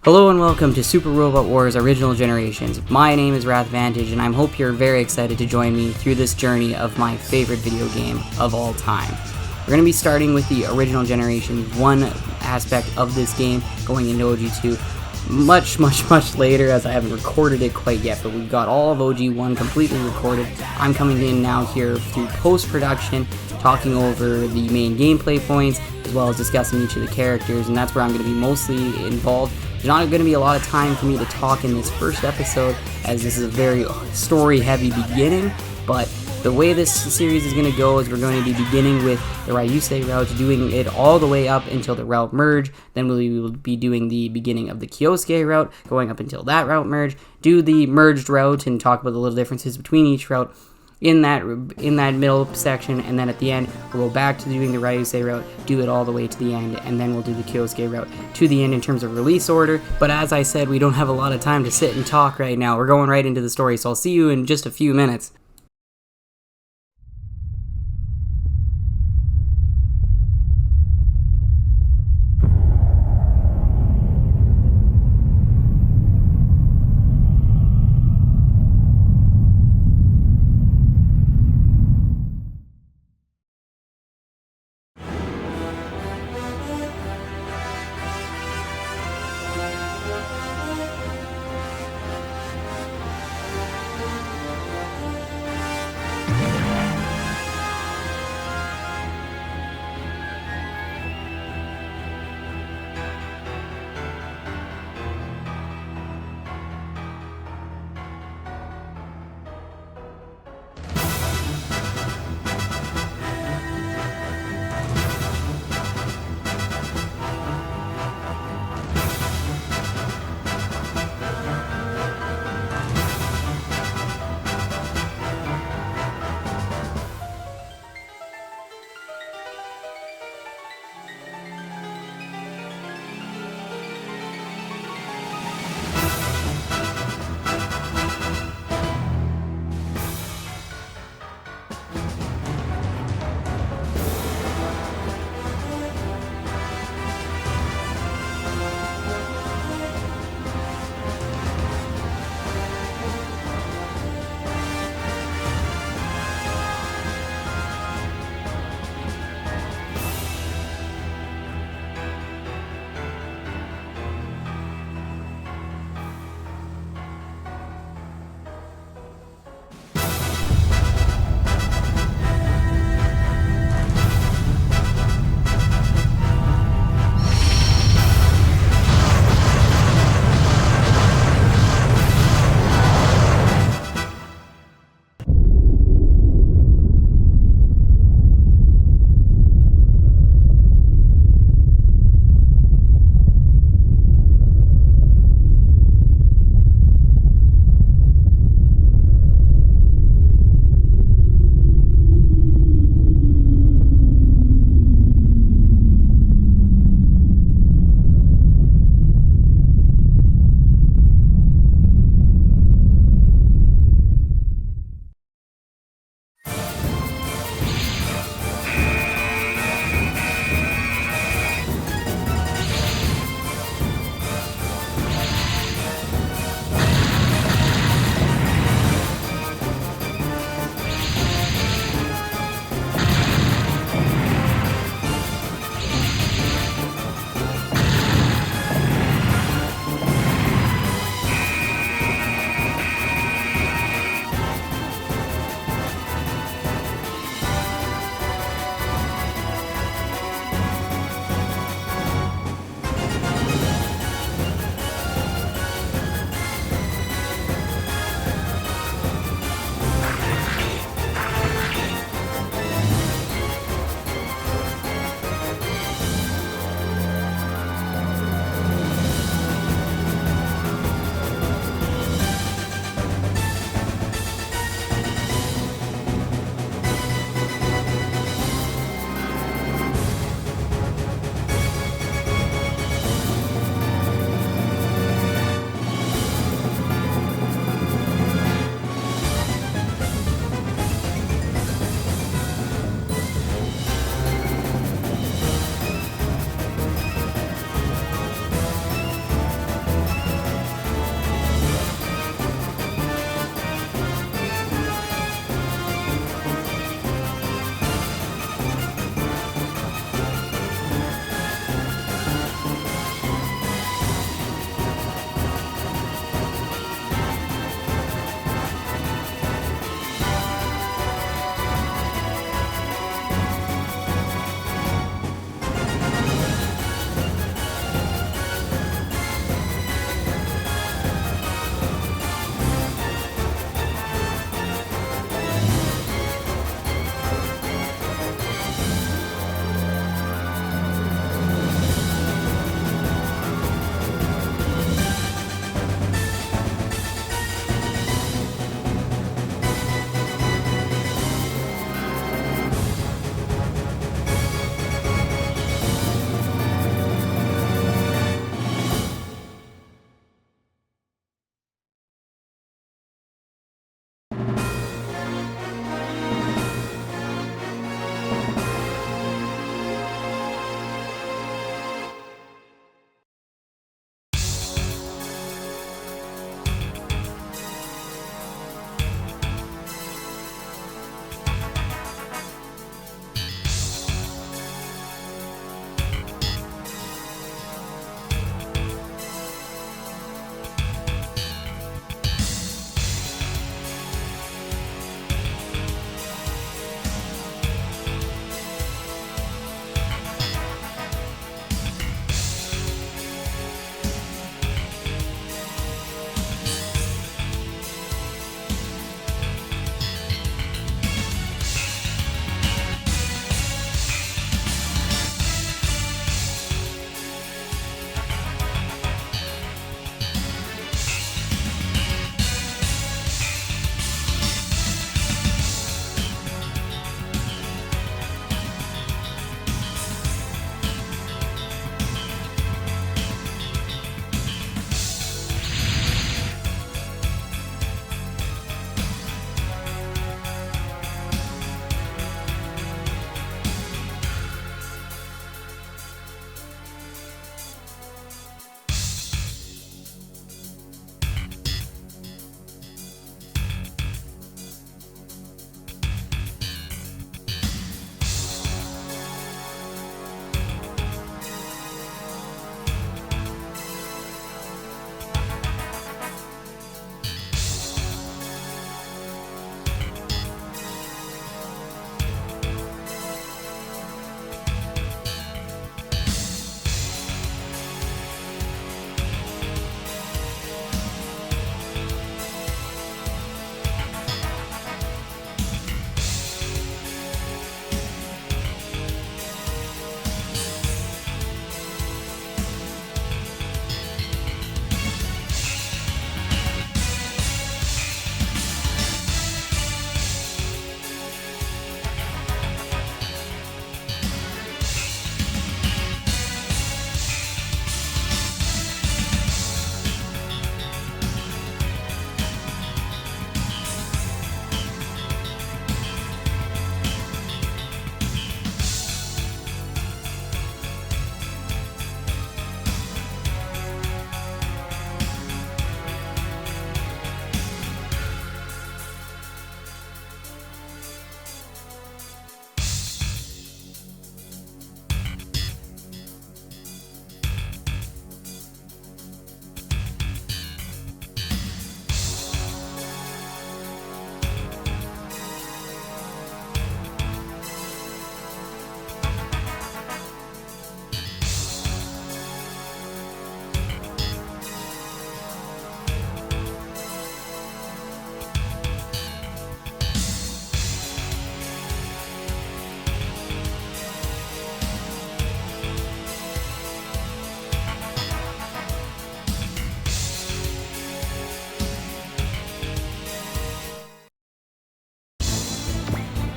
Hello and welcome to Super Robot Wars Original Generations. My name is Wrath Vantage and I hope you're very excited to join me through this journey of my favorite video game of all time. We're going to be starting with the Original Generations 1 aspect of this game, going into OG2 much later, as I haven't recorded it quite yet, but we've got all of OG1 completely recorded. I'm coming in now here through post-production, talking over the main gameplay points, as well as discussing each of the characters, and that's where I'm going to be mostly involved. There's not going to be a lot of time for me to talk in this first episode, as this is a very story-heavy beginning, but the way this series is going to go is we're going to be beginning with the Ryusei Route, doing it all the way up until the route merge. Then we will be doing the beginning of the Kyosuke route, going up until that route merge, do the merged route and talk about the little differences between each route in that middle section, and then at the end we'll go back to doing the Ryusei route, do it all the way to the end, and then we'll do the Kyosuke route to the end in terms of release order. But as I said, we don't have a lot of time to sit and talk right now. We're going right into the story, so I'll see you in just a few minutes.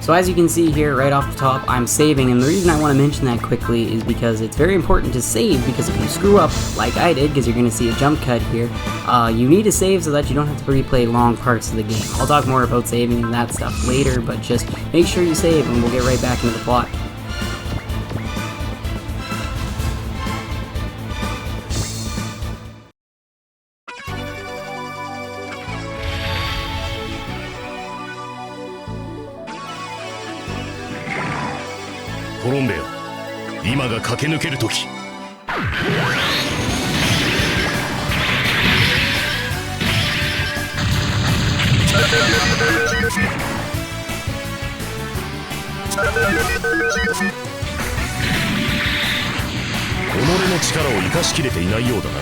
So as you can see here, right off the top, I'm saving, and the reason I want to mention that quickly is because it's very important to save, because if you screw up, like I did, because you're going to see a jump cut here, you need to save so that you don't have to replay long parts of the game. I'll talk more about saving and that stuff later, but just make sure you save, and we'll get right back into the plot.コロンベア、今が駆け抜ける時。己の力を生かしきれていないようだな。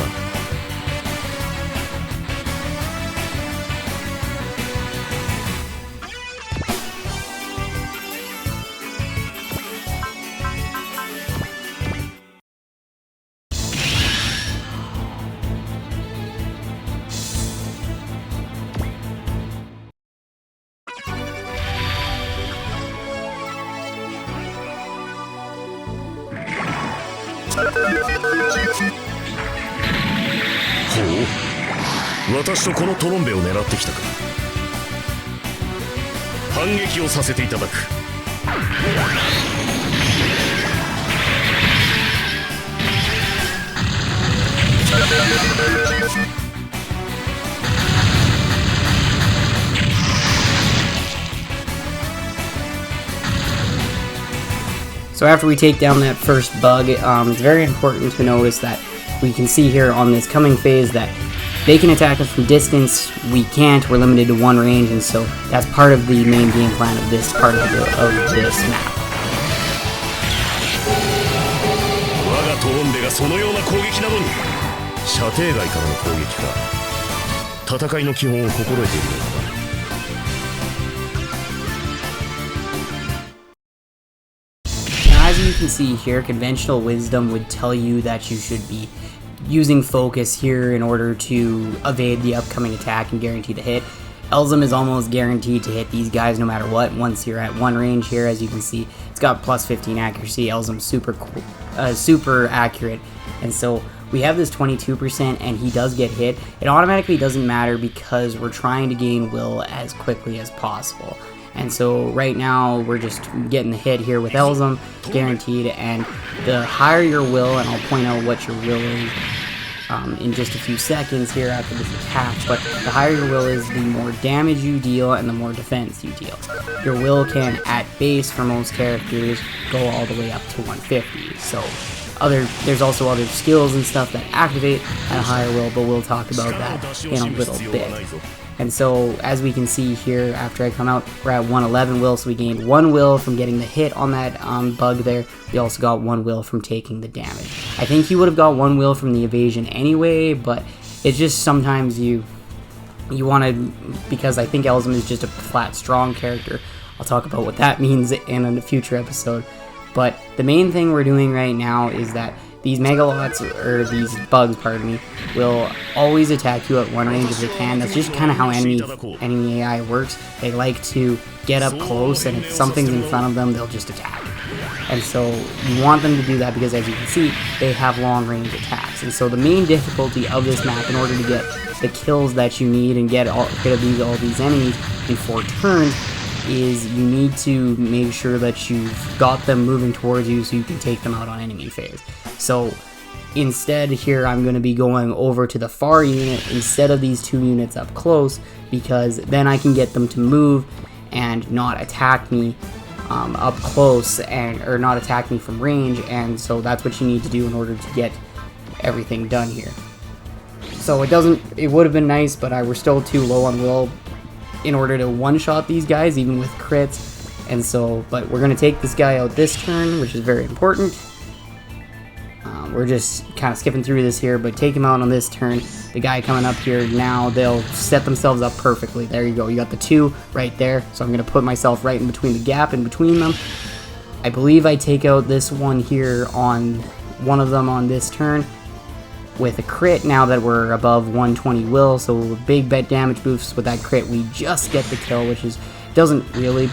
ほう、私とこのトロンベを狙ってきたか。反撃をさせていただく。So after we take down that first bug, it's very important to notice that we can see here on this coming phase that they can attack us from distance, we can't, we're limited to one range, and so that's part of the main game plan of this part of this map. 我がトロンベがそのような攻撃などに、射程外からの攻撃か。戦いの基本を心得ているようだな。As you can see here, conventional wisdom would tell you that you should be using focus here in order to evade the upcoming attack and guarantee the hit. Elzam is almost guaranteed to hit these guys no matter what. Once you're at one range here, as you can see, it's got plus 15 accuracy. Elzam's super accurate, and so we have this 22%, and he does get hit. It automatically doesn't matter because we're trying to gain will as quickly as possible. And so right now we're just getting the hit here with Elzam, guaranteed, and the higher your will, and I'll point out what your will is in just a few seconds here after this attack, but the higher your will is, the more damage you deal and the more defense you deal. Your will can, at base for most characters, go all the way up to 150, so there's also other skills and stuff that activate at a higher will, but we'll talk about that in a little bit. And so, as we can see here, after I come out, we're at 111 will, so we gained 1 will from getting the hit on that bug there. We also got 1 will from taking the damage. I think he would have got 1 will from the evasion anyway, but it's just sometimes you want to, because I think Elzam is just a flat strong character. I'll talk about what that means in a future episode. But the main thing we're doing right now is that these megalots, or these bugs, pardon me, will always attack you at one range if they can. That's just kind of how enemy AI works. They like to get up close, and if something's in front of them, they'll just attack. And so you want them to do that because, as you can see, they have long range attacks. And so the main difficulty of this map, in order to get the kills that you need and get rid of all these enemies in 4 turns, is you need to make sure that you've got them moving towards you so you can take them out on enemy phase. So instead here I'm going to be going over to the far unit instead of these 2 units up close, because then I can get them to move and not attack me up close, or not attack me from range, and so that's what you need to do in order to get everything done here. So it would have been nice, but we're still too low on will in order to one-shot these guys, even with crits, and so, but we're going to take this guy out this turn, which is very important. We're just kind of skipping through this here, but take him out on this turn. The guy coming up here now, they'll set themselves up perfectly. There you go, you got the 2 right there, so I'm going to put myself right in between the gap in between them. I believe I take out this one here on one of them on this turn with a crit. Now that we're above 120 will, so big bet damage boosts with that crit, we just get the kill, which doesn't really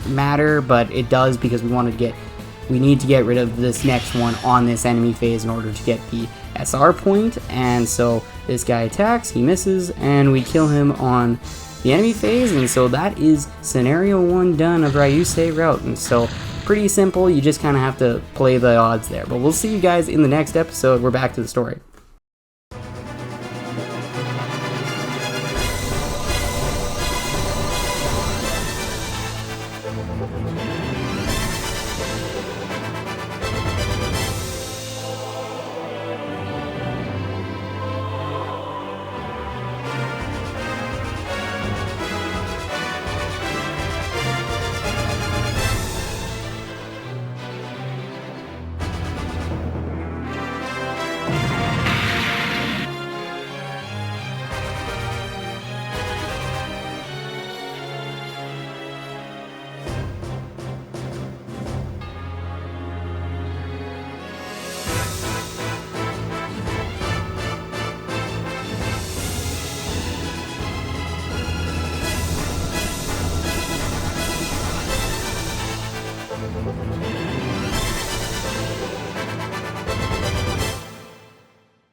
matter, but it does because we need to get rid of this next one on this enemy phase in order to get the SR point. And so this guy attacks, he misses, and we kill him on the enemy phase. And so that is scenario 1 done of Ryusei Route. And so pretty simple, you just kind of have to play the odds there. But we'll see you guys in the next episode. We're back to the story.